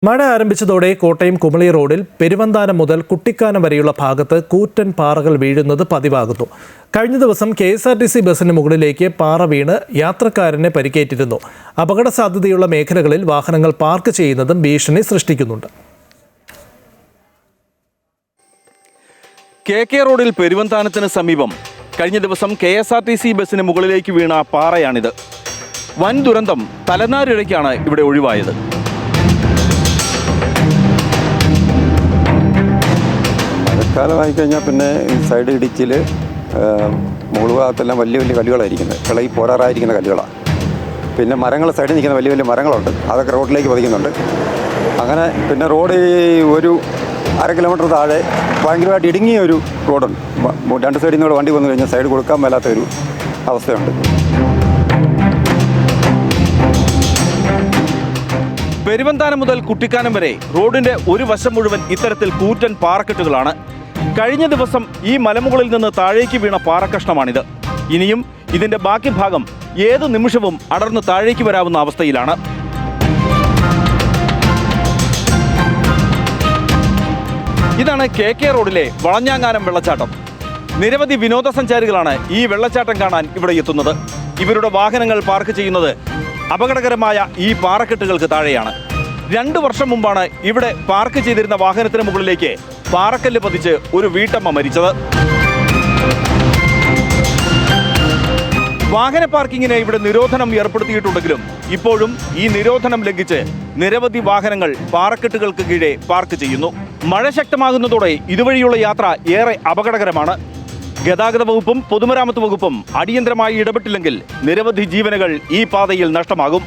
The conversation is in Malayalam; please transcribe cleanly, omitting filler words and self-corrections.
മഴ ആരംഭിച്ചതോടെ കോട്ടയം കുമളി റോഡിൽ പെരുവന്താനം മുതൽ കുട്ടിക്കാനം വരെയുള്ള ഭാഗത്ത് കൂറ്റൻ പാറകൾ വീഴുന്നത് പതിവാകുന്നു. കഴിഞ്ഞ ദിവസം KSRTC ബസിന് മുകളിലേക്ക് പാറ വീണ് യാത്രക്കാരനെ പരിക്കേറ്റിരുന്നു. അപകട സാധ്യതയുള്ള മേഖലകളിൽ വാഹനങ്ങൾ പാർക്ക് ചെയ്യുന്നതും ഭീഷണി സൃഷ്ടിക്കുന്നുണ്ട്. KK റോഡിൽ പെരുവന്താനത്തിന് സമീപം കഴിഞ്ഞ ദിവസം KSRTC ബസിന് മുകളിലേക്ക് വീണ പാറയാണിത്. വൻ ദുരന്തം തലനാരിഴയ്ക്കാണ് ഇവിടെ ഒഴിവായത്. മഴക്കാലമായി കഴിഞ്ഞാൽ പിന്നെ സൈഡ് ഇടിച്ചിൽ മുകൾ ഭാഗത്തെല്ലാം വലിയ വലിയ കല്ലുകളായിരിക്കുന്നത്, കിളയി പോരാറായിരിക്കുന്ന കല്ലുകളാണ്. പിന്നെ മരങ്ങൾ സൈഡിൽ നിൽക്കുന്ന വലിയ വലിയ മരങ്ങളുണ്ട്, അതൊക്കെ റോഡിലേക്ക് പതിക്കുന്നുണ്ട്. അങ്ങനെ പിന്നെ റോഡ് ഒരു 1/2 കിലോമീറ്റർ താഴെ ഭയങ്കരമായിട്ട് ഇടുങ്ങിയ ഒരു റോഡുണ്ട്. രണ്ട് സൈഡിൽ നിന്ന് വണ്ടി വന്നു കഴിഞ്ഞാൽ സൈഡ് കൊടുക്കാൻ മേലാത്തൊരു അവസ്ഥയുണ്ട്. പെരുവന്താനം മുതൽ കുട്ടിക്കാനം വരെ റോഡിന്റെ ഒരു വശം മുഴുവൻ ഇത്തരത്തിൽ കൂറ്റൻ പാറക്കെട്ടുകളാണ്. കഴിഞ്ഞ ദിവസം ഈ മലമുകളിൽ നിന്ന് താഴേക്ക് വീണ പാറക്കഷ്ണമാണിത്. ഇനിയും ഇതിന്റെ ബാക്കി ഭാഗം ഏത് നിമിഷവും അടർന്ന് താഴേക്ക് വരാവുന്ന അവസ്ഥയിലാണ്. ഇതാണ് KK റോഡിലെ വളഞ്ഞാങ്ങാനം വെള്ളച്ചാട്ടം. നിരവധി വിനോദസഞ്ചാരികളാണ് ഈ വെള്ളച്ചാട്ടം കാണാൻ ഇവിടെ എത്തുന്നത്. ഇവരുടെ വാഹനങ്ങൾ പാർക്ക് ചെയ്യുന്നത് അപകടകരമായ ഈ പാറക്കെട്ടുകൾക്ക് താഴെയാണ്. 2 വർഷം മുമ്പാണ് ഇവിടെ പാർക്ക് ചെയ്തിരുന്ന വാഹനത്തിന് മുകളിലേക്ക് പാറക്കല്ല് പതിച്ച് ഒരു വീട്ടമ്മ മരിച്ചത്. വാഹന പാർക്കിങ്ങിന് ഇവിടെ നിരോധനം ഏർപ്പെടുത്തിയിട്ടുണ്ടെങ്കിലും ഇപ്പോഴും ഈ നിരോധനം ലംഘിച്ച് നിരവധി വാഹനങ്ങൾ പാറക്കെട്ടുകൾക്ക് കീഴെ പാർക്ക് ചെയ്യുന്നു. മഴ ശക്തമാകുന്നതോടെ ഇതുവഴിയുള്ള യാത്ര ഏറെ അപകടകരമാണ്. ഗതാഗത വകുപ്പും പൊതുമരാമത്ത് വകുപ്പും അടിയന്തരമായി ഇടപെട്ടില്ലെങ്കിൽ നിരവധി ജീവനുകൾ ഈ പാതയിൽ നഷ്ടമാകും.